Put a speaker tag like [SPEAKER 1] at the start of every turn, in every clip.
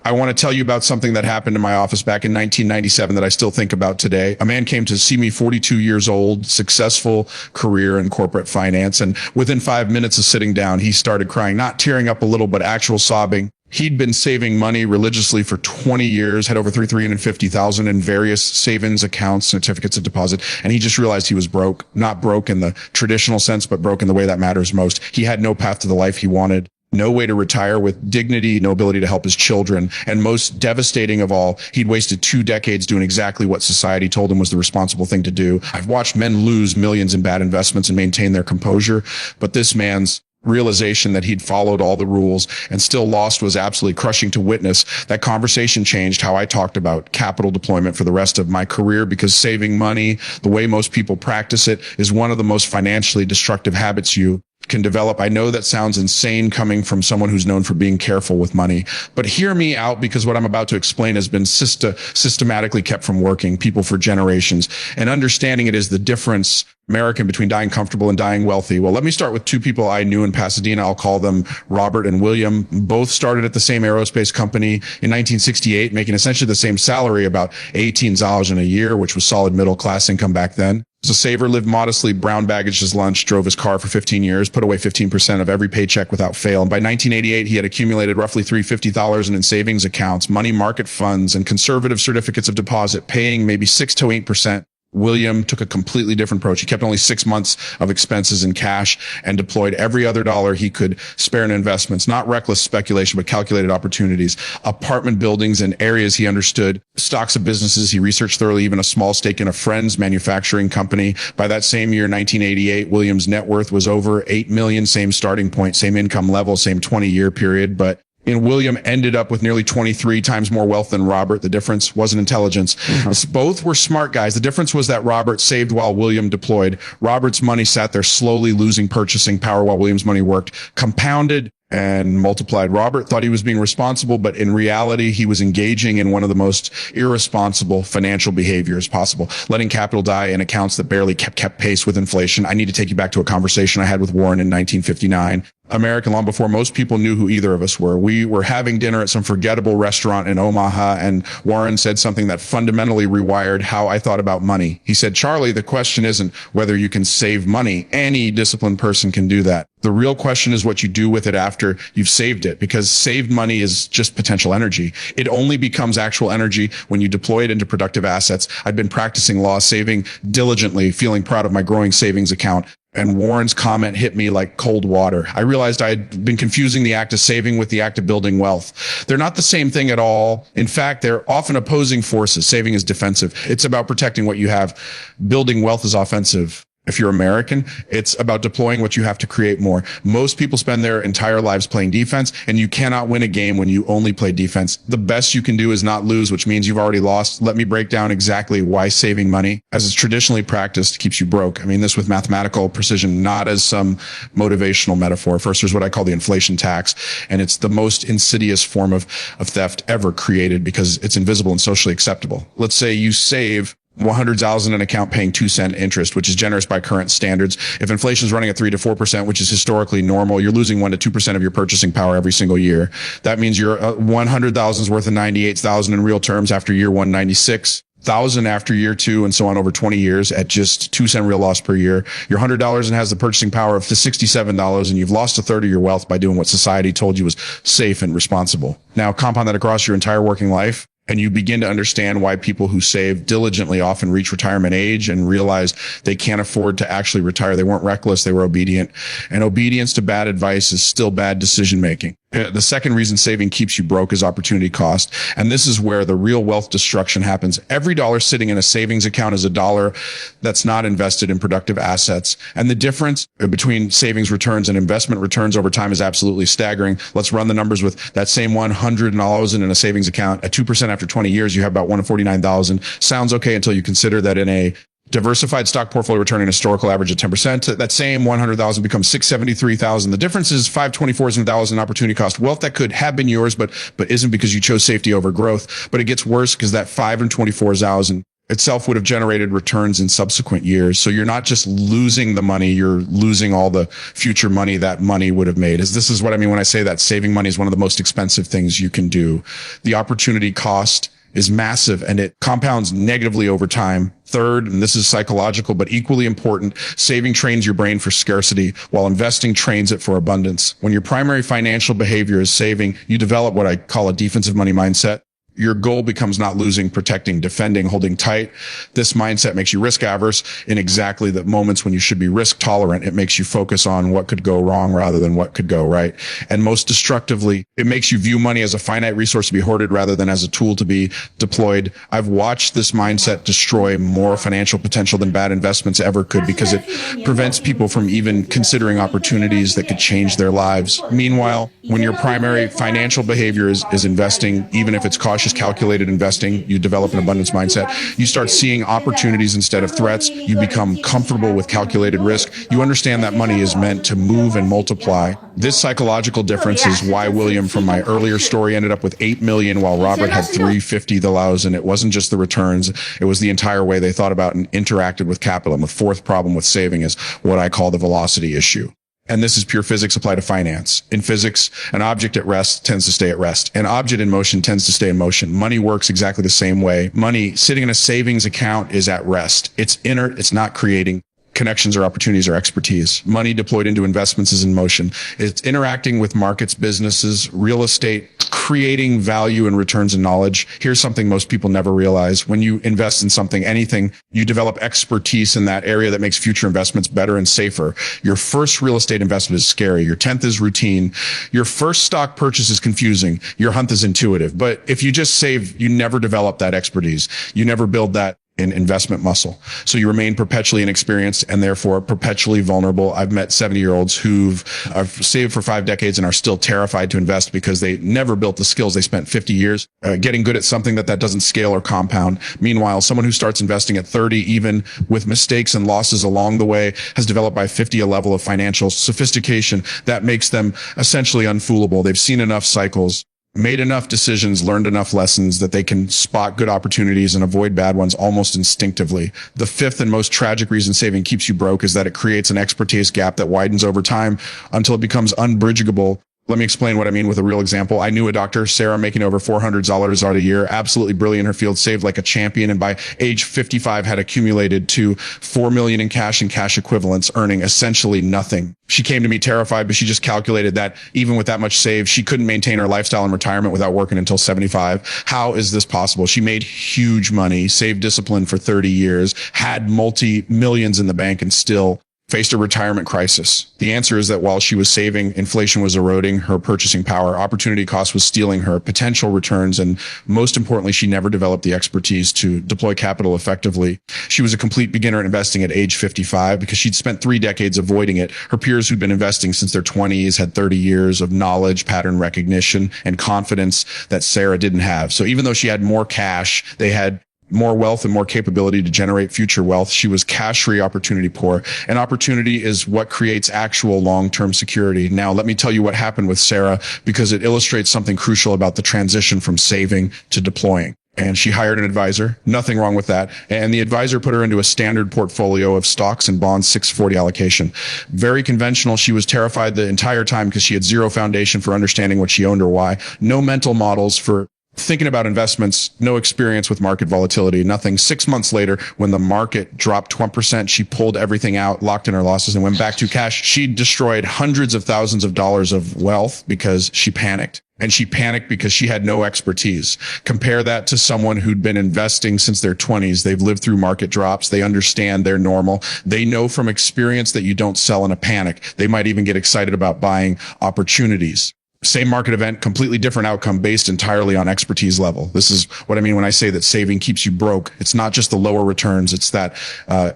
[SPEAKER 1] I want to tell you about something that happened in my office back in 1997 that I still think about today. A man came to see me, 42 years old, successful career in corporate finance. And within 5 minutes of sitting down, he started crying, not tearing up a little, but actual sobbing. He'd been saving money religiously for 20 years, had over $350,000 in various savings accounts, certificates of deposit. And he just realized he was broke, not broke in the traditional sense, but broke in the way that matters most. He had no path to the life he wanted. No way to retire with dignity, no ability to help his children. And most devastating of all, he'd wasted 2 decades doing exactly what society told him was the responsible thing to do. I've watched men lose millions in bad investments and maintain their composure, but this man's realization that he'd followed all the rules and still lost was absolutely crushing to witness. That conversation changed how I talked about capital deployment for the rest of my career, because saving money, the way most people practice it, is one of the most financially destructive habits you can develop. I know that sounds insane coming from someone who's known for being careful with money, but hear me out, because what I'm about to explain has been systematically kept from working people for generations. And understanding it is the difference, American, between dying comfortable and dying wealthy. Well, let me start with 2 people I knew in Pasadena. I'll call them Robert and William. Both started at the same aerospace company in 1968, making essentially the same salary, about $18 in a year, which was solid middle class income back then. He was a saver, lived modestly, brown baggaged his lunch, drove his car for 15 years, put away 15% of every paycheck without fail. And by 1988, he had accumulated roughly $350,000 in savings accounts, money market funds, and conservative certificates of deposit, paying maybe 6 to 8%. William took a completely different approach. He kept only 6 months of expenses in cash and deployed every other dollar he could spare in investments, not reckless speculation, but calculated opportunities, apartment buildings and areas he understood, stocks of businesses he researched thoroughly, even a small stake in a friend's manufacturing company. By that same year, 1988, William's net worth was over 8 million, same starting point, same income level, same 20-year period. But William ended up with nearly 23 times more wealth than Robert. The difference wasn't intelligence. Both were smart guys. The difference was that Robert saved while William deployed. Robert's money sat there slowly losing purchasing power while William's money worked, compounded and multiplied. Robert thought he was being responsible, but in reality, he was engaging in one of the most irresponsible financial behaviors possible, letting capital die in accounts that barely kept pace with inflation. I need to take you back to a conversation I had with Warren in 1959. American, long before most people knew who either of us were. We were having dinner at some forgettable restaurant in Omaha, and Warren said something that fundamentally rewired how I thought about money. He said, "Charlie, the question isn't whether you can save money. Any disciplined person can do that. The real question is what you do with it after you've saved it, because saved money is just potential energy. It only becomes actual energy when you deploy it into productive assets." I'd been practicing law, saving diligently, feeling proud of my growing savings account. And Warren's comment hit me like cold water. I realized I had been confusing the act of saving with the act of building wealth. They're not the same thing at all. In fact, they're often opposing forces. Saving is defensive. It's about protecting what you have. Building wealth is offensive. If you're American, it's about deploying what you have to create more. Most people spend their entire lives playing defense, and you cannot win a game when you only play defense. The best you can do is not lose, which means you've already lost. Let me break down exactly why saving money, as it's traditionally practiced, keeps you broke. I mean this with mathematical precision, not as some motivational metaphor. First, there's what I call the inflation tax, and it's the most insidious form of theft ever created because it's invisible and socially acceptable. Let's say you save $100,000 in an account paying 2-cent interest, which is generous by current standards. If inflation is running at 3 to 4%, which is historically normal, you're losing 1 to 2% of your purchasing power every single year. That means your $100,000 is worth of $98,000 in real terms after year 1, $96,000 after year 2, and so on over 20 years at just 2-cent real loss per year. Your $100 and has the purchasing power of $67, and you've lost a third of your wealth by doing what society told you was safe and responsible. Now compound that across your entire working life, and you begin to understand why people who save diligently often reach retirement age and realize they can't afford to actually retire. They weren't reckless. They were obedient. And obedience to bad advice is still bad decision making. The second reason saving keeps you broke is opportunity cost. And this is where the real wealth destruction happens. Every dollar sitting in a savings account is a dollar that's not invested in productive assets. And the difference between savings returns and investment returns over time is absolutely staggering. Let's run the numbers with that same $100 in a savings account at 2% after 20 years, you have about 1 in 49,000. Sounds okay until you consider that in a diversified stock portfolio returning a historical average of 10%, that same 100,000 becomes 673,000. The difference is 524s and 1,000 opportunity cost. Wealth that could have been yours, but isn't because you chose safety over growth. But it gets worse because that 5 and 24,000 itself would have generated returns in subsequent years. So you're not just losing the money, you're losing all the future money that money would have made. This is what I mean when I say that saving money is one of the most expensive things you can do. The opportunity cost is massive and it compounds negatively over time. Third, and this is psychological, but equally important, saving trains your brain for scarcity while investing trains it for abundance. When your primary financial behavior is saving, you develop what I call a defensive money mindset. Your goal becomes not losing, protecting, defending, holding tight. This mindset makes you risk averse in exactly the moments when you should be risk tolerant. It makes you focus on what could go wrong rather than what could go right. And most destructively, it makes you view money as a finite resource to be hoarded rather than as a tool to be deployed. I've watched this mindset destroy more financial potential than bad investments ever could because it prevents people from even considering opportunities that could change their lives. Meanwhile, when your primary financial behavior is investing, even if it's cautious, calculated investing, you develop an abundance mindset. You start seeing opportunities instead of threats. You become comfortable with calculated risk. You understand that money is meant to move and multiply. This psychological difference is why William from my earlier story ended up with 8 million while Robert had 350,000. It wasn't just the returns. It was the entire way they thought about and interacted with capital. And the fourth problem with saving is what I call the velocity issue. And this is pure physics applied to finance. In physics, an object at rest tends to stay at rest. An object in motion tends to stay in motion. Money works exactly the same way. Money sitting in a savings account is at rest. It's inert. It's not creating connections or opportunities or expertise. Money deployed into investments is in motion. It's interacting with markets, businesses, real estate, creating value and returns and knowledge. Here's something most people never realize. When you invest in something, anything, you develop expertise in that area that makes future investments better and safer. Your first real estate investment is scary. Your 10th is routine. Your first stock purchase is confusing. Your hunt is intuitive. But if you just save, you never develop that expertise. You never build that in investment muscle. So you remain perpetually inexperienced and therefore perpetually vulnerable. I've met 70-year-olds who've saved for 5 decades and are still terrified to invest because they never built the skills. They spent 50 years getting good at something that doesn't scale or compound. Meanwhile, someone who starts investing at 30, even with mistakes and losses along the way, has developed by 50 a level of financial sophistication that makes them essentially unfoolable. They've seen enough cycles, made enough decisions, learned enough lessons that they can spot good opportunities and avoid bad ones almost instinctively. The fifth and most tragic reason saving keeps you broke is that it creates an expertise gap that widens over time until it becomes unbridgeable. Let me explain what I mean with a real example. I knew a doctor, Sarah, making over $400 a year, absolutely brilliant in her field, saved like a champion, and by age 55 had accumulated to $4 million in cash and cash equivalents, earning essentially nothing. She came to me terrified, but she just calculated that even with that much saved, she couldn't maintain her lifestyle in retirement without working until 75. How is this possible? She made huge money, saved discipline for 30 years, had multi-millions in the bank, and still faced a retirement crisis. The answer is that while she was saving, inflation was eroding her purchasing power, opportunity cost was stealing her potential returns, and most importantly, she never developed the expertise to deploy capital effectively. She was a complete beginner at investing at age 55 because she'd spent 3 decades avoiding it. Her peers who'd been investing since their 20s had 30 years of knowledge, pattern recognition, and confidence that Sarah didn't have. So even though she had more cash, they had more wealth and more capability to generate future wealth. She was cash-free, opportunity poor. And opportunity is what creates actual long-term security. Now, let me tell you what happened with Sarah because it illustrates something crucial about the transition from saving to deploying. And she hired an advisor. Nothing wrong with that. And the advisor put her into a standard portfolio of stocks and bonds, 640 allocation. Very conventional. She was terrified the entire time because she had zero foundation for understanding what she owned or why. No mental models for thinking about investments, no experience with market volatility, nothing. 6 months later, when the market dropped 20%, she pulled everything out, locked in her losses, and went back to cash. She destroyed hundreds of thousands of dollars of wealth because she panicked. And she panicked because she had no expertise. Compare that to someone who'd been investing since their 20s. They've lived through market drops. They understand they're normal. They know from experience that you don't sell in a panic. They might even get excited about buying opportunities. Same market event, completely different outcome based entirely on expertise level. This is what I mean when I say that saving keeps you broke. It's not just the lower returns. It's that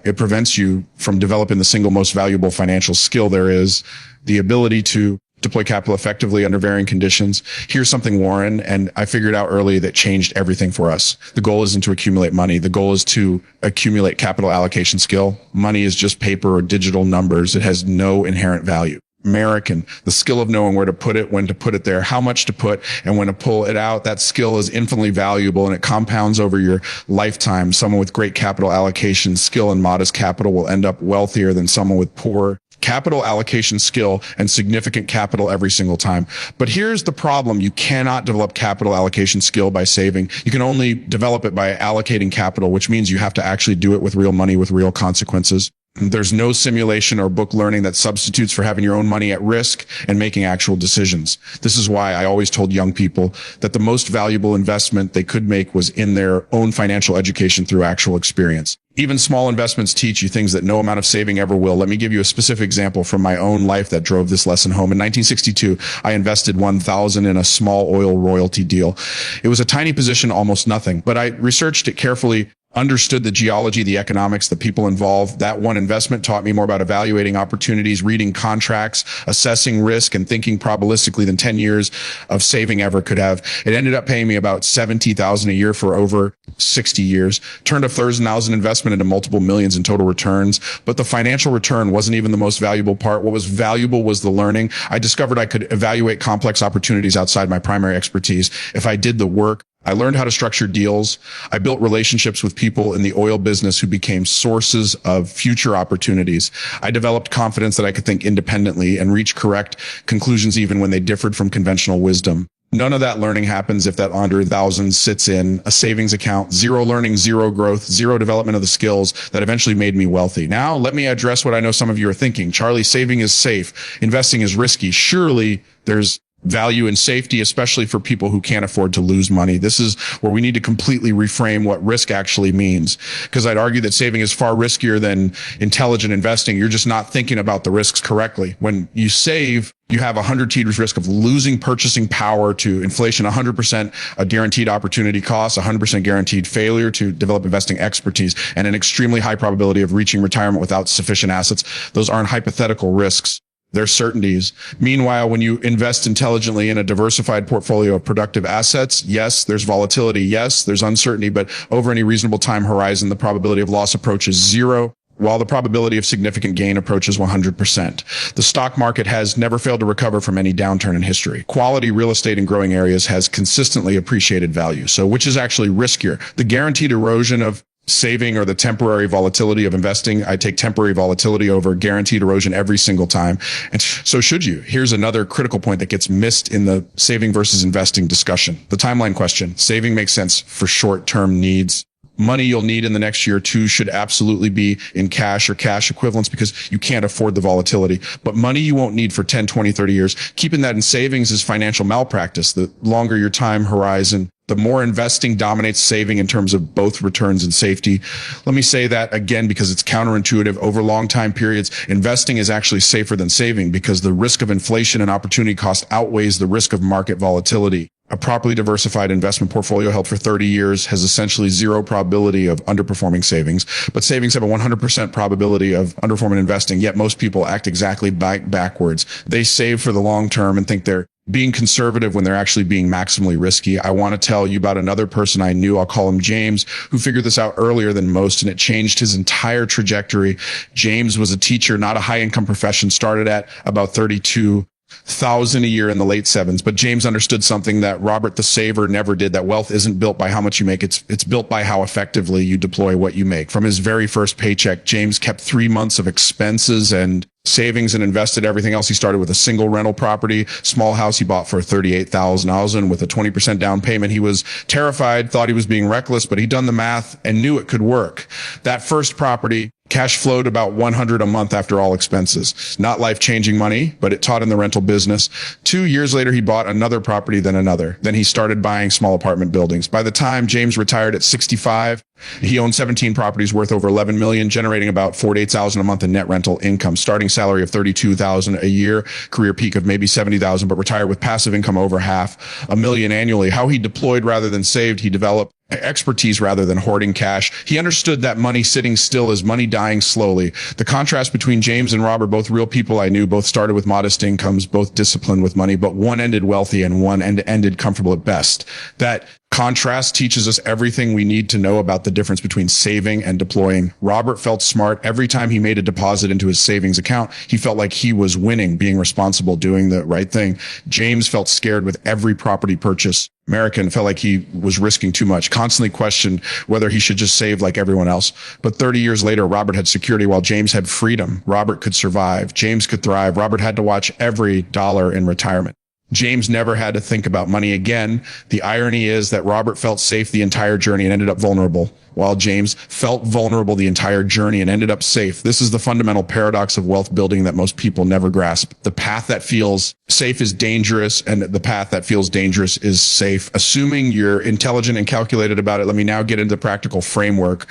[SPEAKER 1] it prevents you from developing the single most valuable financial skill there is, the ability to deploy capital effectively under varying conditions. Here's something, Warren, and I figured out early that changed everything for us. The goal isn't to accumulate money. The goal is to accumulate capital allocation skill. Money is just paper or digital numbers. It has no inherent value. American. The skill of knowing where to put it, when to put it there, how much to put, and when to pull it out. That skill is infinitely valuable and it compounds over your lifetime. Someone with great capital allocation skill and modest capital will end up wealthier than someone with poor capital allocation skill and significant capital every single time. But here's the problem. You cannot develop capital allocation skill by saving. You can only develop it by allocating capital, which means you have to actually do it with real money, with real consequences. There's no simulation or book learning that substitutes for having your own money at risk and making actual decisions. This is why I always told young people that the most valuable investment they could make was in their own financial education through actual experience. Even small investments teach you things that no amount of saving ever will. Let me give you a specific example from my own life that drove this lesson home. In 1962, I invested $1,000 in a small oil royalty deal. It was a tiny position, almost nothing, but I researched it carefully, understood the geology, the economics, the people involved. That one investment taught me more about evaluating opportunities, reading contracts, assessing risk, and thinking probabilistically than 10 years of saving ever could have. It ended up paying me about $70,000 a year for over 60 years, turned a $1,000 investment into multiple millions in total returns. But the financial return wasn't even the most valuable part. What was valuable was the learning. I discovered I could evaluate complex opportunities outside my primary expertise if I did the work. I learned how to structure deals. I built relationships with people in the oil business who became sources of future opportunities. I developed confidence that I could think independently and reach correct conclusions even when they differed from conventional wisdom. None of that learning happens if that $100,000 sits in a savings account. Zero learning, zero growth, zero development of the skills that eventually made me wealthy. Now, let me address what I know some of you are thinking. Charlie, saving is safe. Investing is risky. Surely there's value and safety, especially for people who can't afford to lose money. This is where we need to completely reframe what risk actually means. Because I'd argue that saving is far riskier than intelligent investing. You're just not thinking about the risks correctly. When you save, you have a 100x risk of losing purchasing power to inflation, 100% a guaranteed opportunity cost, 100% guaranteed failure to develop investing expertise, and an extremely high probability of reaching retirement without sufficient assets. Those aren't hypothetical risks. They're certainties. Meanwhile, when you invest intelligently in a diversified portfolio of productive assets, yes, there's volatility. Yes, there's uncertainty, but over any reasonable time horizon, the probability of loss approaches zero, while the probability of significant gain approaches 100%. The stock market has never failed to recover from any downturn in history. Quality real estate in growing areas has consistently appreciated value. So which is actually riskier? The guaranteed erosion of saving or the temporary volatility of investing? I take temporary volatility over guaranteed erosion every single time. And so should you. Here's another critical point that gets missed in the saving versus investing discussion. The timeline question. Saving makes sense for short-term needs. Money you'll need in the next year or two should absolutely be in cash or cash equivalents because you can't afford the volatility. But money you won't need for 10, 20, 30 years. Keeping that in savings is financial malpractice. The longer your time horizon, the more investing dominates saving in terms of both returns and safety. Let me say that again because it's counterintuitive. Over long time periods, investing is actually safer than saving because the risk of inflation and opportunity cost outweighs the risk of market volatility. A properly diversified investment portfolio held for 30 years has essentially zero probability of underperforming savings, but savings have a 100% probability of underperforming investing, yet most people act exactly backwards. They save for the long term and think they're being conservative when they're actually being maximally risky. I want to tell you about another person I knew, I'll call him James, who figured this out earlier than most, and it changed his entire trajectory. James was a teacher, not a high-income profession, started at about 32,000 a year in the late sevens. But James understood something that Robert the Saver never did, that wealth isn't built by how much you make. It's built by how effectively you deploy what you make. From his very first paycheck, James kept 3 months of expenses and savings and invested everything else. He started with a single rental property, small house he bought for $38,000 with a 20% down payment. He was terrified, thought he was being reckless, but he'd done the math and knew it could work. That first property cash flowed about $100 a month after all expenses. Not life-changing money, but it taught in the rental business. 2 years later, he bought another property, then another. Then he started buying small apartment buildings. By the time James retired at 65, he owned 17 properties worth over $11 million, generating about $48,000 a month in net rental income. Starting salary of $32,000 a year, career peak of maybe $70,000, but retired with passive income over $500,000 annually. How he deployed rather than saved, he developed expertise rather than hoarding cash. He understood that money sitting still is money dying slowly. The contrast between James and Robert, both real people I knew, both started with modest incomes, both disciplined with money, but one ended wealthy and one ended comfortable at best. That Contrast teaches us everything we need to know about the difference between saving and deploying. Robert felt smart. Every time he made a deposit into his savings account, he felt like he was winning, being responsible, doing the right thing. James felt scared with every property purchase. American felt like he was risking too much, constantly questioned whether he should just save like everyone else. But 30 years later, Robert had security while James had freedom. Robert could survive. James could thrive. Robert had to watch every dollar in retirement. James never had to think about money again. The irony is that Robert felt safe the entire journey and ended up vulnerable, while James felt vulnerable the entire journey and ended up safe. This is the fundamental paradox of wealth building that most people never grasp. The path that feels safe is dangerous, and the path that feels dangerous is safe. Assuming you're intelligent and calculated about it, let me now get into the practical framework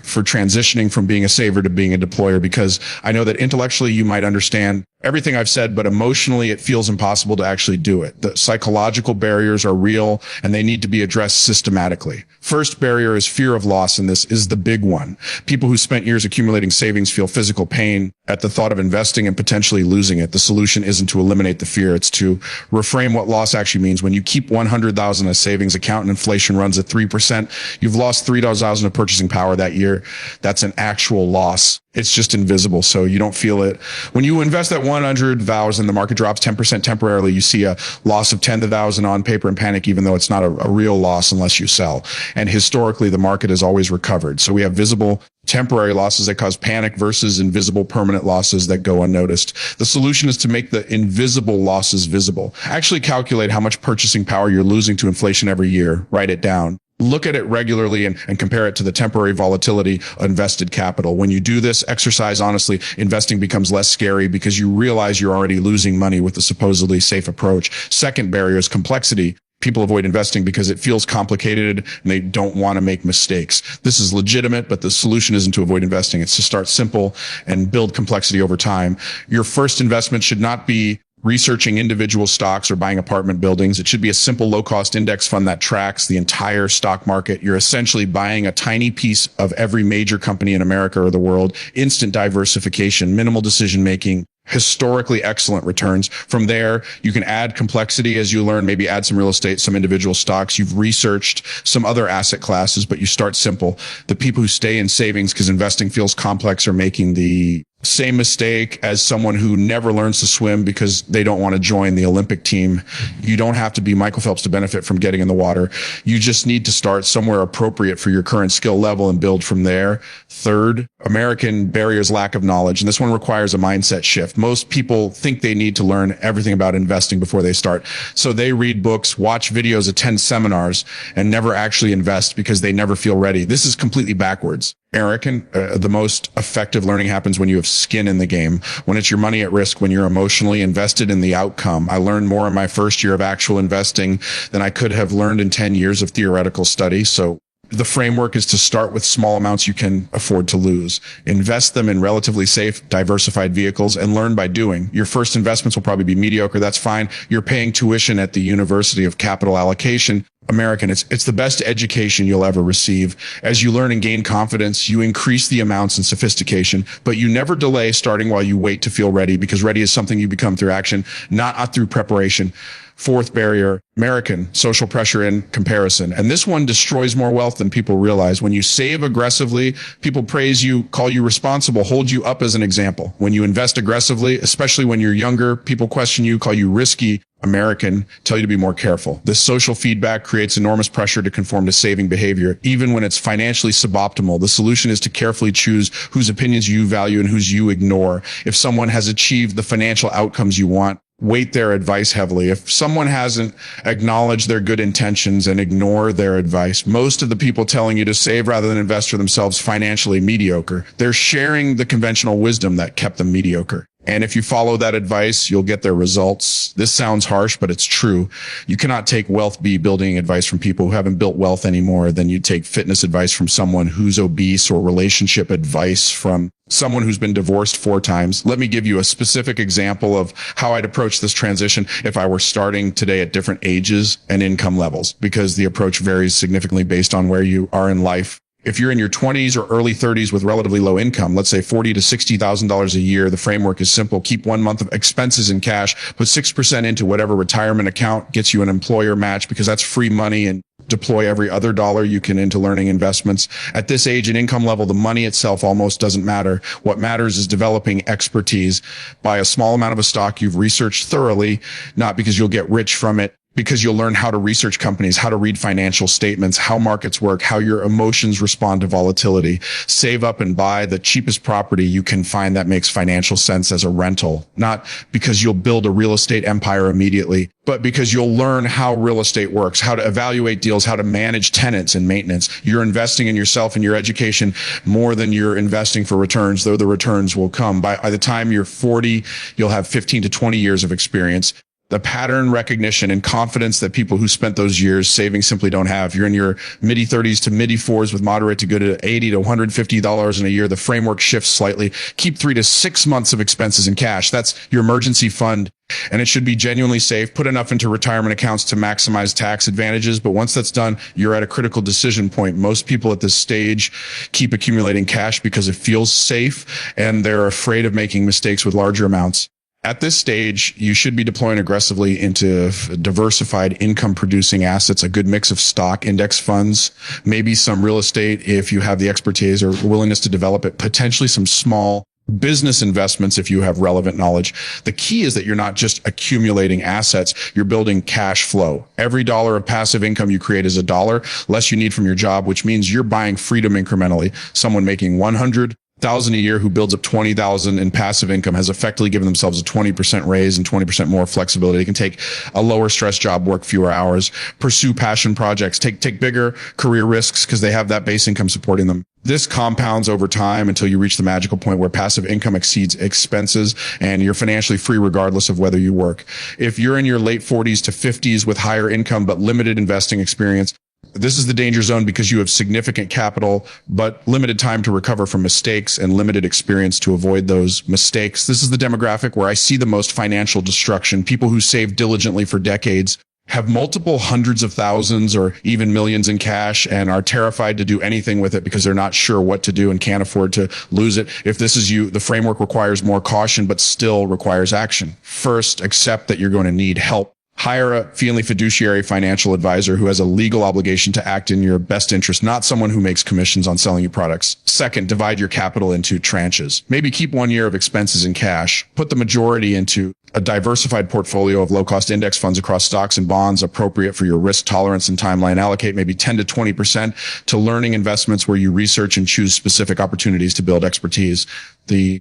[SPEAKER 1] for transitioning from being a saver to being a deployer, because I know that intellectually you might understand everything I've said, but emotionally it feels impossible to actually do it. The psychological barriers are real and they need to be addressed systematically. First barrier is fear of loss, and this is the big one. People who spent years accumulating savings feel physical pain at the thought of investing and potentially losing it. The solution isn't to eliminate the fear, it's to reframe what loss actually means. When you keep $100,000 in a savings account and inflation runs at 3%, you've lost $3,000 of purchasing power that year. That's an actual loss. It's just invisible, so you don't feel it. When you invest that $100,000 and the market drops 10% temporarily, you see a loss of $10,000 on paper and panic, even though it's not a real loss unless you sell. And historically, the market has always recovered. So we have visible temporary losses that cause panic versus invisible permanent losses that go unnoticed. The solution is to make the invisible losses visible. Actually calculate how much purchasing power you're losing to inflation every year. Write it down. Look at it regularly and compare it to the temporary volatility of invested capital. When you do this exercise, honestly, investing becomes less scary because you realize you're already losing money with the supposedly safe approach. Second barrier is complexity. People avoid investing because it feels complicated and they don't want to make mistakes. This is legitimate, but the solution isn't to avoid investing. It's to start simple and build complexity over time. Your first investment should not be researching individual stocks or buying apartment buildings. It should be a simple low-cost index fund that tracks the entire stock market. You're essentially buying a tiny piece of every major company in America or the world. Instant diversification, minimal decision-making, historically excellent returns. From there, you can add complexity as you learn, maybe add some real estate, some individual stocks. You've researched some other asset classes, but you start simple. The people who stay in savings because investing feels complex are making the same mistake as someone who never learns to swim because they don't want to join the Olympic team. You don't have to be Michael Phelps to benefit from getting in the water. You just need to start somewhere appropriate for your current skill level and build from there. Third, American barriers lack of knowledge. And this one requires a mindset shift. Most people think they need to learn everything about investing before they start. So they read books, watch videos, attend seminars, and never actually invest because they never feel ready. This is completely backwards. American, the most effective learning happens when you have skin in the game, when it's your money at risk, when you're emotionally invested in the outcome. I learned more in my first year of actual investing than I could have learned in 10 years of theoretical study. So the framework is to start with small amounts you can afford to lose. Invest them in relatively safe, diversified vehicles and learn by doing. Your first investments will probably be mediocre. That's fine. You're paying tuition at the University of Capital Allocation. American, it's the best education you'll ever receive. As you learn and gain confidence, you increase the amounts and sophistication, but you never delay starting while you wait to feel ready, because ready is something you become through action, not through preparation. Fourth barrier, American, social pressure and comparison. And this one destroys more wealth than people realize. When you save aggressively, people praise you, call you responsible, hold you up as an example. When you invest aggressively, especially when you're younger, people question you, call you risky. American, tell you to be more careful. This social feedback creates enormous pressure to conform to saving behavior, even when it's financially suboptimal. The solution is to carefully choose whose opinions you value and whose you ignore. If someone has achieved the financial outcomes you want, weight their advice heavily. If someone hasn't acknowledged their good intentions and ignore their advice, most of the people telling you to save rather than invest are themselves financially mediocre. They're sharing the conventional wisdom that kept them mediocre. And if you follow that advice, you'll get their results. This sounds harsh, but it's true. You cannot take wealth building advice from people who haven't built wealth anymore than you take fitness advice from someone who's obese, or relationship advice from someone who's been divorced 4 times. Let me give you a specific example of how I'd approach this transition if I were starting today at different ages and income levels, because the approach varies significantly based on where you are in life. If you're in your 20s or early 30s with relatively low income, let's say $40,000 to $60,000 a year, the framework is simple. Keep 1 month of expenses in cash, put 6% into whatever retirement account gets you an employer match, because that's free money, and deploy every other dollar you can into learning investments. At this age and income level, the money itself almost doesn't matter. What matters is developing expertise. Buy a small amount of a stock you've researched thoroughly, not because you'll get rich from it, because you'll learn how to research companies, how to read financial statements, how markets work, how your emotions respond to volatility. Save up and buy the cheapest property you can find that makes financial sense as a rental, not because you'll build a real estate empire immediately, but because you'll learn how real estate works, how to evaluate deals, how to manage tenants and maintenance. You're investing in yourself and your education more than you're investing for returns, though the returns will come. By the time you're 40, you'll have 15 to 20 years of experience. The pattern recognition and confidence that people who spent those years saving simply don't have. You're in your mid 30s to mid 40s with moderate to good at $80 to $150 in a year. The framework shifts slightly. Keep 3 to 6 months of expenses in cash. That's your emergency fund. And it should be genuinely safe. Put enough into retirement accounts to maximize tax advantages. But once that's done, you're at a critical decision point. Most people at this stage keep accumulating cash because it feels safe and they're afraid of making mistakes with larger amounts. At this stage, you should be deploying aggressively into diversified income producing assets, a good mix of stock index funds, maybe some real estate if you have the expertise or willingness to develop it, potentially some small business investments if you have relevant knowledge. The key is that you're not just accumulating assets, you're building cash flow. Every dollar of passive income you create is a dollar less you need from your job, which means you're buying freedom incrementally. Someone making 100,000 a year who builds up 20,000 in passive income has effectively given themselves a 20% raise and 20% more flexibility. They can take a lower stress job, work fewer hours, pursue passion projects, take bigger career risks because they have that base income supporting them. This compounds over time until you reach the magical point where passive income exceeds expenses and you're financially free regardless of whether you work. If you're in your late 40s to 50s with higher income but limited investing experience, this is the danger zone because you have significant capital, but limited time to recover from mistakes and limited experience to avoid those mistakes. This is the demographic where I see the most financial destruction. People who save diligently for decades have multiple hundreds of thousands or even millions in cash and are terrified to do anything with it because they're not sure what to do and can't afford to lose it. If this is you, the framework requires more caution, but still requires action. First, accept that you're going to need help. Hire a friendly fiduciary financial advisor who has a legal obligation to act in your best interest, not someone who makes commissions on selling you products. Second, divide your capital into tranches. Maybe keep 1 year of expenses in cash. Put the majority into a diversified portfolio of low-cost index funds across stocks and bonds appropriate for your risk tolerance and timeline. Allocate maybe 10 to 20% to learning investments where you research and choose specific opportunities to build expertise. The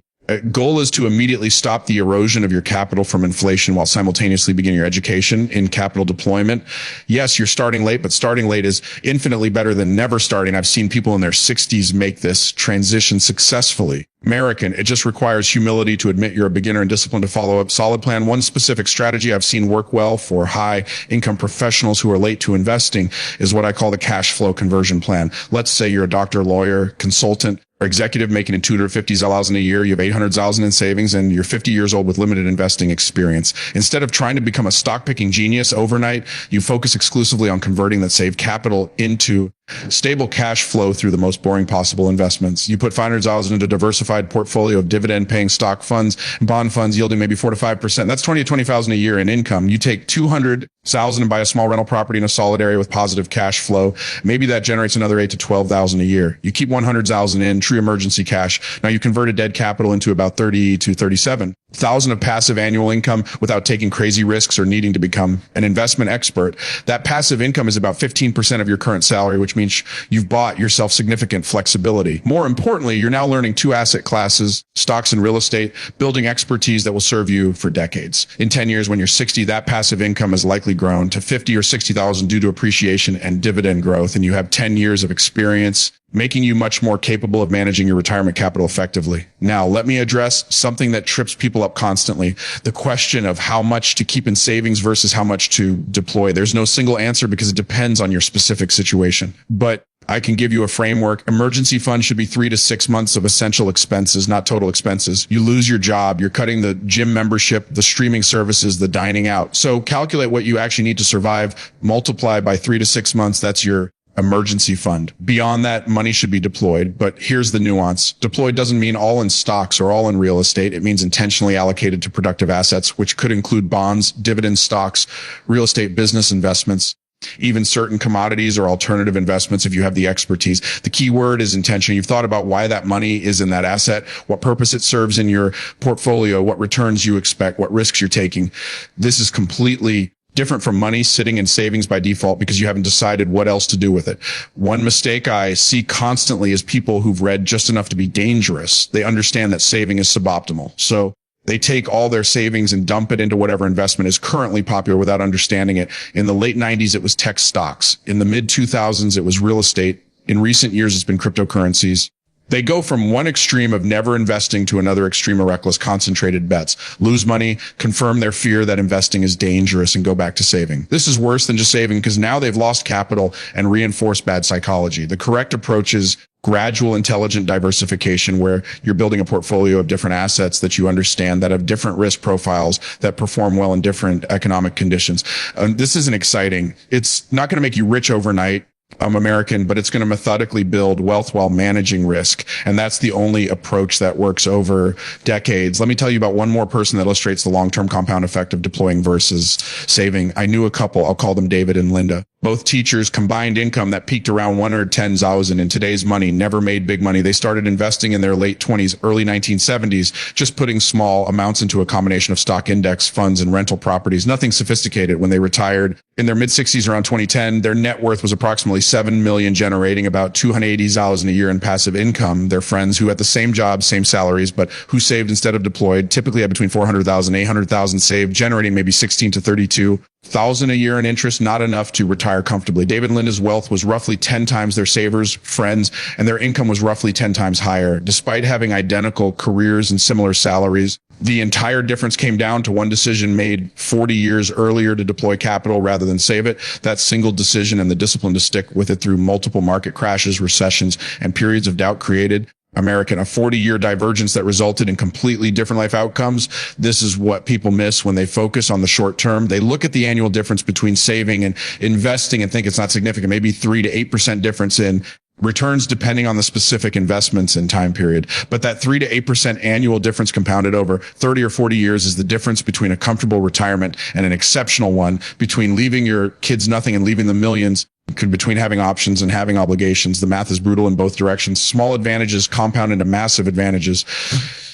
[SPEAKER 1] goal is to immediately stop the erosion of your capital from inflation while simultaneously beginning your education in capital deployment. Yes, you're starting late, but starting late is infinitely better than never starting. I've seen people in their 60s make this transition successfully. American, it just requires humility to admit you're a beginner and discipline to follow a solid plan. One specific strategy I've seen work well for high income professionals who are late to investing is what I call the cash flow conversion plan. Let's say you're a doctor, lawyer, consultant, or executive making in $250,000 a year. You have $800,000 in savings and you're 50 years old with limited investing experience. Instead of trying to become a stock picking genius overnight, you focus exclusively on converting that saved capital into stable cash flow through the most boring possible investments. You put $500,000 into a diversified portfolio of dividend paying stock funds, bond funds yielding maybe 4 to 5%. That's 20 to 20,000 a year in income. You take 200,000 and buy a small rental property in a solid area with positive cash flow. Maybe that generates another 8 to 12,000 a year. You keep 100,000 in true emergency cash. Now you converted dead capital into about 30 to 37,000 of passive annual income without taking crazy risks or needing to become an investment expert. That passive income is about 15% of your current salary, which means you've bought yourself significant flexibility. More importantly, you're now learning 2 asset classes, stocks and real estate, building expertise that will serve you for decades. In 10 years, when you're 60, that passive income has likely grown to 50 or 60,000 due to appreciation and dividend growth. And you have 10 years of experience, making you much more capable of managing your retirement capital effectively. Now, let me address something that trips people up constantly. The question of how much to keep in savings versus how much to deploy. There's no single answer because it depends on your specific situation. But I can give you a framework. Emergency fund should be 3 to 6 months of essential expenses, not total expenses. You lose your job. You're cutting the gym membership, the streaming services, the dining out. So calculate what you actually need to survive, multiply by 3 to 6 months. That's your emergency fund. Beyond that, money should be deployed. But here's the nuance. Deployed doesn't mean all in stocks or all in real estate. It means intentionally allocated to productive assets, which could include bonds, dividend stocks, real estate business investments. even certain commodities or alternative investments if you have the expertise. The key word is intention. You've thought about why that money is in that asset, what purpose it serves in your portfolio, what returns you expect, what risks you're taking. This is completely different from money sitting in savings by default because you haven't decided what else to do with it. One mistake I see constantly is people who've read just enough to be dangerous. They understand that saving is suboptimal. So they take all their savings and dump it into whatever investment is currently popular without understanding it. In the late 90s, it was tech stocks. In the mid 2000s, it was real estate. In recent years, it's been cryptocurrencies. They go from one extreme of never investing to another extreme of reckless, concentrated bets. Lose money, confirm their fear that investing is dangerous, and go back to saving. This is worse than just saving because now they've lost capital and reinforced bad psychology. The correct approach is gradual, intelligent diversification where you're building a portfolio of different assets that you understand that have different risk profiles that perform well in different economic conditions. This isn't exciting. It's not going to make you rich overnight. I'm American, but it's going to methodically build wealth while managing risk. And that's the only approach that works over decades. Let me tell you about one more person that illustrates the long-term compound effect of deploying versus saving. I knew a couple. I'll call them David and Linda. Both teachers, combined income that peaked around 110,000 in today's money, never made big money. They started investing in their late 20s, early 1970s, just putting small amounts into a combination of stock index funds and rental properties. Nothing sophisticated. When they retired in their mid 60s around 2010, their net worth was approximately 7 million, generating about $280,000 a year in passive income. Their friends who had the same job, same salaries, but who saved instead of deployed, typically had between 400,000, 800,000 saved, generating maybe 16 to 32,000 a year in interest, not enough to retire comfortably. David and Linda's wealth was roughly 10 times their savers, friends, and their income was roughly 10 times higher. Despite having identical careers and similar salaries, the entire difference came down to one decision made 40 years earlier to deploy capital rather than save it. That single decision and the discipline to stick with it through multiple market crashes, recessions, and periods of doubt created American, a 40-year divergence that resulted in completely different life outcomes. This is what people miss when they focus on the short term. They look at the annual difference between saving and investing and think it's not significant, maybe 3 to 8% difference in returns depending on the specific investments and time period. But that 3 to 8% annual difference compounded over 30 or 40 years is the difference between a comfortable retirement and an exceptional one, between leaving your kids nothing and leaving them millions, between having options and having obligations. The math is brutal in both directions. Small advantages compound into massive advantages.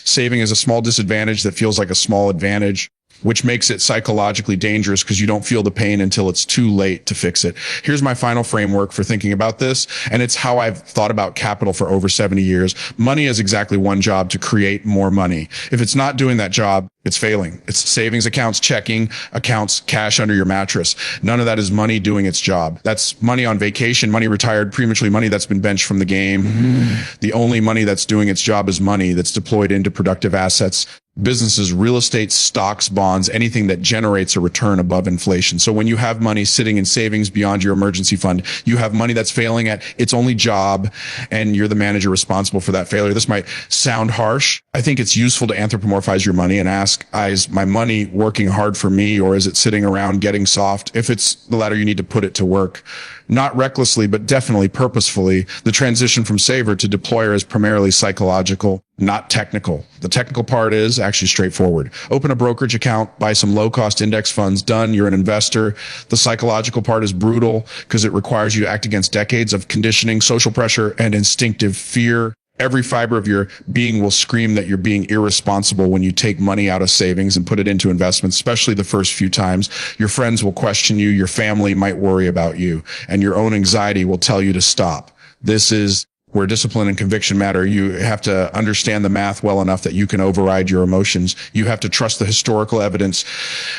[SPEAKER 1] Saving is a small disadvantage that feels like a small advantage, which makes it psychologically dangerous because you don't feel the pain until it's too late to fix it. Here's my final framework for thinking about this, and it's how I've thought about capital for over 70 years. Money has exactly one job: to create more money. If it's not doing that job, it's failing. It's savings accounts, checking accounts, cash under your mattress. None of that is money doing its job. That's money on vacation, money retired prematurely, money that's been benched from the game. The only money that's doing its job is money that's deployed into productive assets. Businesses, real estate, stocks, bonds, anything that generates a return above inflation. So when you have money sitting in savings beyond your emergency fund, you have money that's failing at its only job, and you're the manager responsible for that failure. This might sound harsh. I think it's useful to anthropomorphize your money and ask, is my money working hard for me, or is it sitting around getting soft? If it's the latter, you need to put it to work. Not recklessly, but definitely purposefully. The transition from saver to deployer is primarily psychological, not technical. The technical part is actually straightforward. Open a brokerage account, buy some low-cost index funds. Done. You're an investor. The psychological part is brutal because it requires you to act against decades of conditioning, social pressure, and instinctive fear. Every fiber of your being will scream that you're being irresponsible when you take money out of savings and put it into investments, especially the first few times. Your friends will question you. Your family might worry about you, and your own anxiety will tell you to stop. This is where discipline and conviction matter. You have to understand the math well enough that you can override your emotions. You have to trust the historical evidence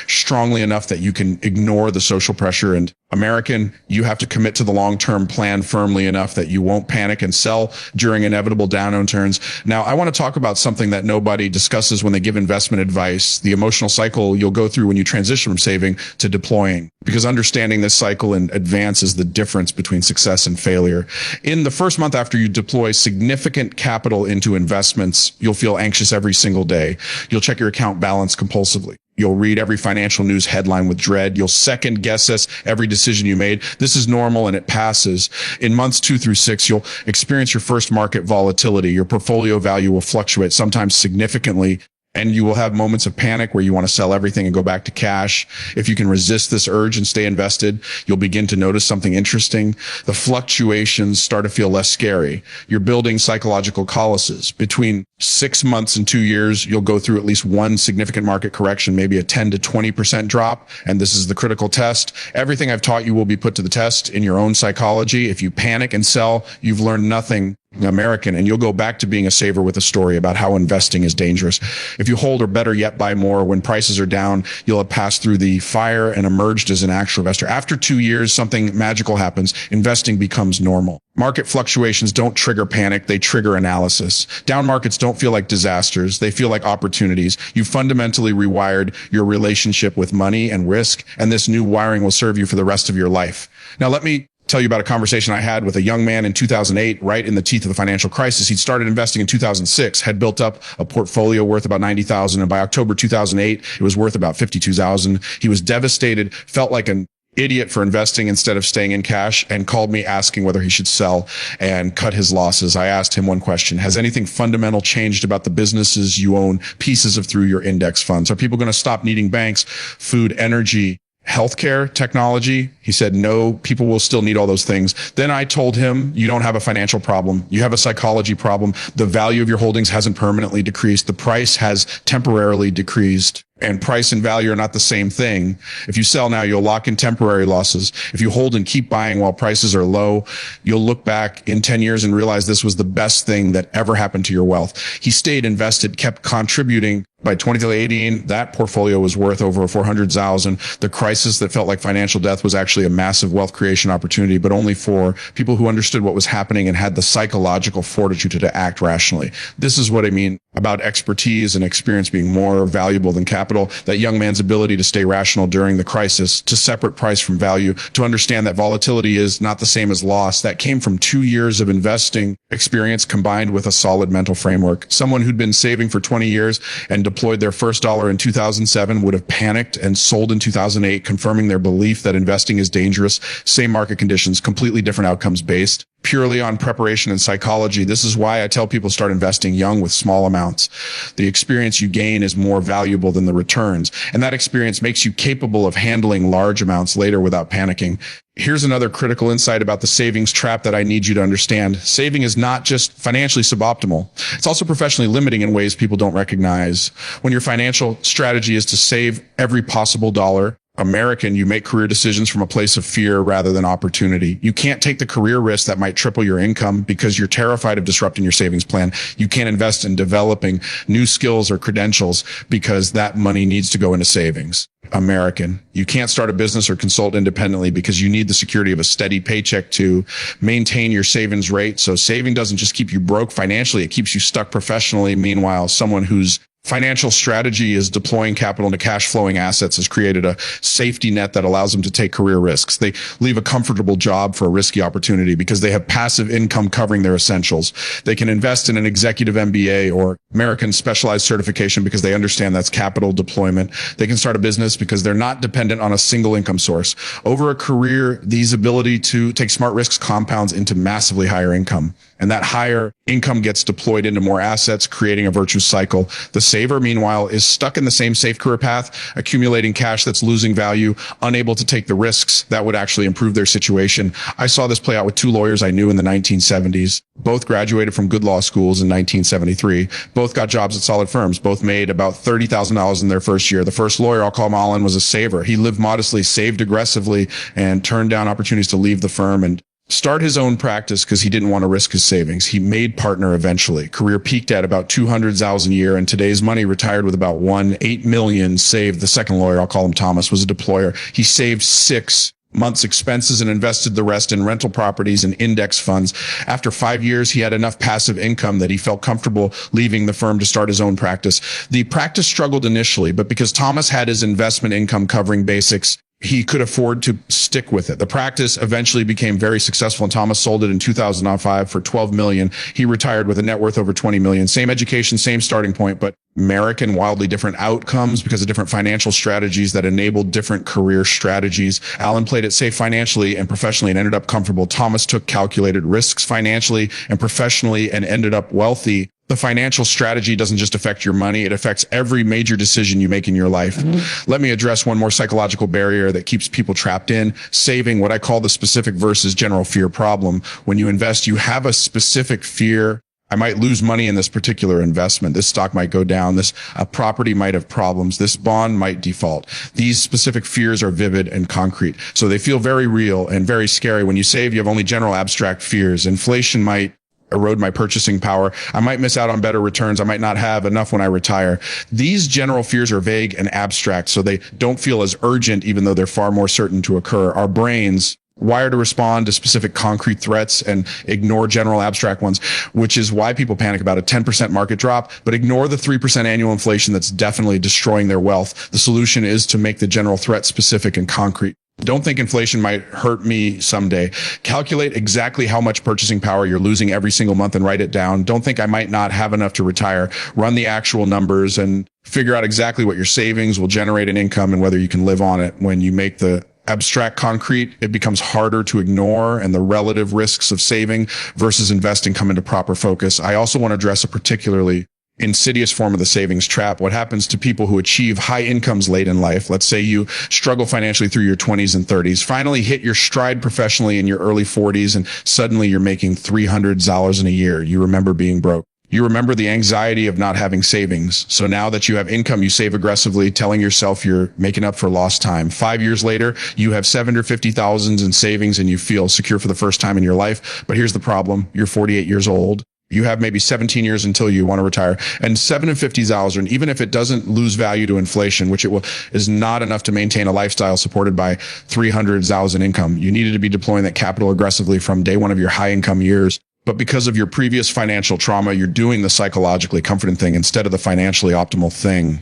[SPEAKER 1] strongly enough that you can ignore the social pressure. And American, you have to commit to the long-term plan firmly enough that you won't panic and sell during inevitable downturns. Now, I want to talk about something that nobody discusses when they give investment advice: the emotional cycle you'll go through when you transition from saving to deploying, because understanding this cycle in advance is the difference between success and failure. In the first month after you deploy significant capital into investments, you'll feel anxious every single day. You'll check your account balance compulsively. You'll read every financial news headline with dread. You'll second guess every decision you made. This is normal and it passes. In months 2 through 6, you'll experience your first market volatility. Your portfolio value will fluctuate, sometimes significantly, And you will have moments of panic where you want to sell everything and go back to cash. If you can resist this urge and stay invested, you'll begin to notice something interesting. The fluctuations start to feel less scary. You're building psychological calluses. Between 6 months and 2 years, you'll go through at least one significant market correction, maybe a 10 to 20% drop. And this is the critical test. Everything I've taught you will be put to the test in your own psychology. If you panic and sell, you've learned nothing. American, and you'll go back to being a saver with a story about how investing is dangerous. If you hold, or better yet, buy more when prices are down, you'll have passed through the fire and emerged as an actual investor. After 2 years, something magical happens. Investing becomes normal. Market fluctuations don't trigger panic. They trigger analysis. Down markets don't feel like disasters. They feel like opportunities. You fundamentally rewired your relationship with money and risk, and this new wiring will serve you for the rest of your life. Now, let me tell you about a conversation I had with a young man in 2008, right in the teeth of the financial crisis. He'd started investing in 2006, had built up a portfolio worth about 90,000. And by October 2008, it was worth about 52,000. He was devastated, felt like an idiot for investing instead of staying in cash, and called me asking whether he should sell and cut his losses. I asked him one question: has anything fundamental changed about the businesses you own pieces of through your index funds? Are people going to stop needing banks, food, energy, healthcare, technology? He said, no, people will still need all those things. Then I told him, you don't have a financial problem. You have a psychology problem. The value of your holdings hasn't permanently decreased. The price has temporarily decreased. And price and value are not the same thing. If you sell now, you'll lock in temporary losses. If you hold and keep buying while prices are low, you'll look back in 10 years and realize this was the best thing that ever happened to your wealth. He stayed invested, kept contributing. By 2018, that portfolio was worth over 400,000. The crisis that felt like financial death was actually a massive wealth creation opportunity, but only for people who understood what was happening and had the psychological fortitude to act rationally. This is what I mean about expertise and experience being more valuable than capital. That young man's ability to stay rational during the crisis, to separate price from value, to understand that volatility is not the same as loss. That came from 2 years of investing experience combined with a solid mental framework. Someone who'd been saving for 20 years and deployed their first dollar in 2007 would have panicked and sold in 2008, confirming their belief that investing is dangerous. Same market conditions, completely different outcomes based purely on preparation and psychology. This is why I tell people start investing young with small amounts. The experience you gain is more valuable than the returns. And that experience makes you capable of handling large amounts later without panicking. Here's another critical insight about the savings trap that I need you to understand. Saving is not just financially suboptimal. It's also professionally limiting in ways people don't recognize. When your financial strategy is to save every possible dollar, American, you make career decisions from a place of fear rather than opportunity. You can't take the career risk that might triple your income because you're terrified of disrupting your savings plan. You can't invest in developing new skills or credentials because that money needs to go into savings. American, you can't start a business or consult independently because you need the security of a steady paycheck to maintain your savings rate. So saving doesn't just keep you broke financially, it keeps you stuck professionally. Meanwhile, someone who's financial strategy is deploying capital into cash flowing assets has created a safety net that allows them to take career risks. They leave a comfortable job for a risky opportunity because they have passive income covering their essentials. They can invest in an executive MBA or American specialized certification because they understand that's capital deployment. They can start a business because they're not dependent on a single income source. Over a career, these ability to take smart risks compounds into massively higher income. And that higher income gets deployed into more assets, creating a virtuous cycle. The saver, meanwhile, is stuck in the same safe career path, accumulating cash that's losing value, unable to take the risks that would actually improve their situation. I saw this play out with two lawyers I knew in the 1970s. Both graduated from good law schools in 1973. Both got jobs at solid firms. Both made about $30,000 in their first year. The first lawyer, I'll call him Alan, was a saver. He lived modestly, saved aggressively, and turned down opportunities to leave the firm and start his own practice because he didn't want to risk his savings. He made partner eventually. Career peaked at about 200,000 a year, and today's money retired with about 8 million saved. The second lawyer, I'll call him Thomas, was a deployer. He saved 6 months' expenses and invested the rest in rental properties and index funds. After 5 years, he had enough passive income that he felt comfortable leaving the firm to start his own practice. The practice struggled initially, but because Thomas had his investment income covering basics, he could afford to stick with it. The practice eventually became very successful, and Thomas sold it in 2005 for $12 million. He retired with a net worth over $20 million. Same education, same starting point, but American, wildly different outcomes because of different financial strategies that enabled different career strategies. Alan played it safe financially and professionally and ended up comfortable. Thomas took calculated risks financially and professionally and ended up wealthy. The financial strategy doesn't just affect your money. It affects every major decision you make in your life. Let me address one more psychological barrier that keeps people trapped in saving, what I call the specific versus general fear problem. When you invest, you have a specific fear. I might lose money in this particular investment. This stock might go down. This property might have problems. This bond might default. These specific fears are vivid and concrete. So they feel very real and very scary. When you save, you have only general abstract fears. Inflation might erode my purchasing power. I might miss out on better returns. I might not have enough when I retire. These general fears are vague and abstract, so they don't feel as urgent, even though they're far more certain to occur. Our brains wired to respond to specific concrete threats and ignore general abstract ones, which is why people panic about a 10% market drop, but ignore the 3% annual inflation that's definitely destroying their wealth. The solution is to make the general threat specific and concrete. Don't think inflation might hurt me someday. Calculate exactly how much purchasing power you're losing every single month and write it down. Don't think I might not have enough to retire. Run the actual numbers and figure out exactly what your savings will generate in income and whether you can live on it. When you make the abstract concrete, it becomes harder to ignore, and the relative risks of saving versus investing come into proper focus. I also want to address a particularly insidious form of the savings trap. What happens to people who achieve high incomes late in life? Let's say you struggle financially through your 20s and 30s, finally hit your stride professionally in your early 40s, and suddenly you're making $300 in a year. You remember being broke. You remember the anxiety of not having savings. So now that you have income, you save aggressively, telling yourself you're making up for lost time. 5 years later, you have $750,000 in savings and you feel secure for the first time in your life. But here's the problem. You're 48 years old. You have maybe 17 years until you want to retire, and $750,000, and even if it doesn't lose value to inflation, which it will, is not enough to maintain a lifestyle supported by $300,000 income. You needed to be deploying that capital aggressively from day one of your high income years. But because of your previous financial trauma, you're doing the psychologically comforting thing instead of the financially optimal thing.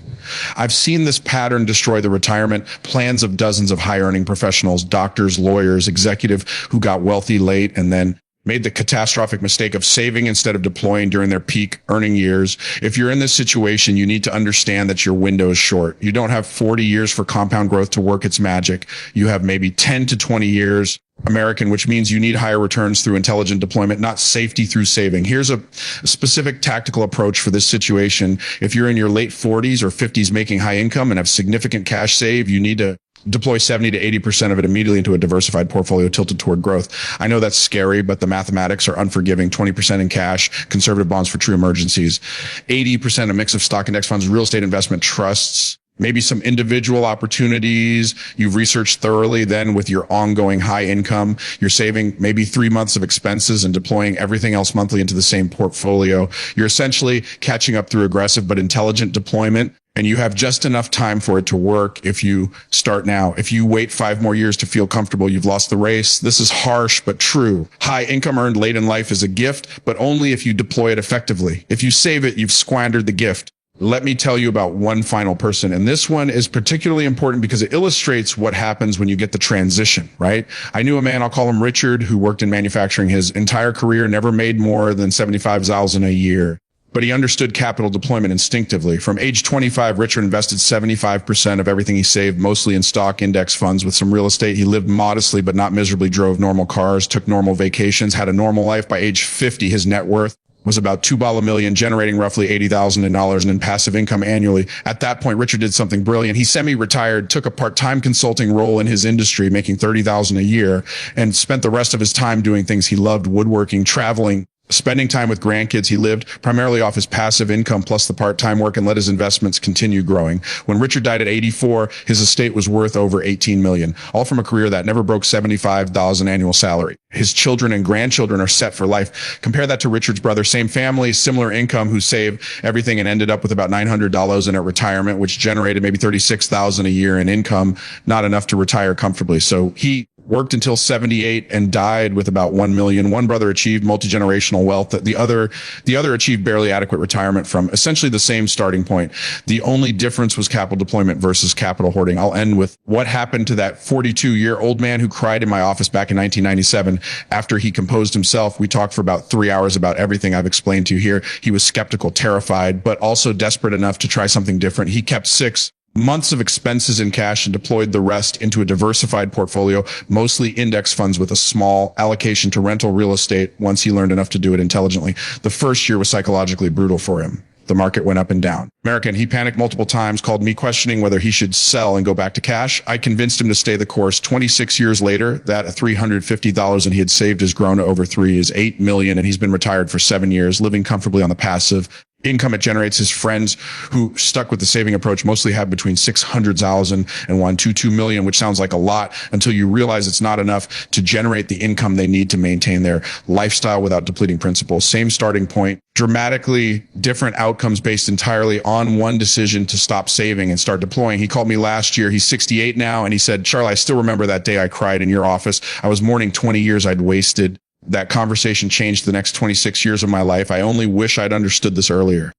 [SPEAKER 1] I've seen this pattern destroy the retirement plans of dozens of high earning professionals, doctors, lawyers, executives who got wealthy late and then made the catastrophic mistake of saving instead of deploying during their peak earning years. If you're in this situation, you need to understand that your window is short. You don't have 40 years for compound growth to work its magic. You have maybe 10 to 20 years American, which means you need higher returns through intelligent deployment, not safety through saving. Here's a specific tactical approach for this situation. If you're in your late 40s or 50s making high income and have significant cash save, you need to deploy 70 to 80% of it immediately into a diversified portfolio tilted toward growth. I know that's scary, but the mathematics are unforgiving. 20% in cash, conservative bonds for true emergencies, 80% a mix of stock index funds, real estate investment trusts, maybe some individual opportunities you've researched thoroughly. Then with your ongoing high income, you're saving maybe 3 months of expenses and deploying everything else monthly into the same portfolio. You're essentially catching up through aggressive but intelligent deployment. And you have just enough time for it to work if you start now. If you wait 5 more years to feel comfortable, you've lost the race. This is harsh, but true. High income earned late in life is a gift, but only if you deploy it effectively. If you save it, you've squandered the gift. Let me tell you about one final person. And this one is particularly important because it illustrates what happens when you get the transition, right? I knew a man, I'll call him Richard, who worked in manufacturing his entire career, never made more than $75,000 a year. But he understood capital deployment instinctively. From age 25, Richard invested 75% of everything he saved, mostly in stock index funds with some real estate. He lived modestly, but not miserably, drove normal cars, took normal vacations, had a normal life. By age 50, his net worth was about $2 million, generating roughly $80,000 in passive income annually. At that point, Richard did something brilliant. He semi-retired, took a part-time consulting role in his industry, making $30,000 a year, and spent the rest of his time doing things he loved: woodworking, traveling, spending time with grandkids. He lived primarily off his passive income plus the part-time work and let his investments continue growing. When Richard died at 84, his estate was worth over $18 million, all from a career that never broke $75,000 annual salary. His children and grandchildren are set for life. Compare that to Richard's brother, same family, similar income, who saved everything and ended up with about $900 in at retirement, which generated maybe $36,000 a year in income, not enough to retire comfortably. So he worked until 78 and died with about 1 million. One brother achieved multi-generational wealth. The other achieved barely adequate retirement from essentially the same starting point. The only difference was capital deployment versus capital hoarding. I'll end with what happened to that 42-year-old man who cried in my office back in 1997 after he composed himself. We talked for about 3 hours about everything I've explained to you here. He was skeptical, terrified, but also desperate enough to try something different. He kept 6 months of expenses in cash and deployed the rest into a diversified portfolio, mostly index funds with a small allocation to rental real estate once he learned enough to do it intelligently. The first year was psychologically brutal for him. The market went up and down. American, he panicked multiple times, called me questioning whether he should sell and go back to cash. I convinced him to stay the course. 26 years later, that $350,000 he had saved has grown to over $8 million, and he's been retired for 7 years, living comfortably on the passive income it generates. His friends who stuck with the saving approach mostly have between 600,000 and 2 million, which sounds like a lot until you realize it's not enough to generate the income they need to maintain their lifestyle without depleting principal. Same starting point, dramatically different outcomes based entirely on one decision to stop saving and start deploying. He called me last year. He's 68 now. And he said, Charlie, I still remember that day I cried in your office. I was mourning 20 years I'd wasted. That conversation changed the next 26 years of my life. I only wish I'd understood this earlier.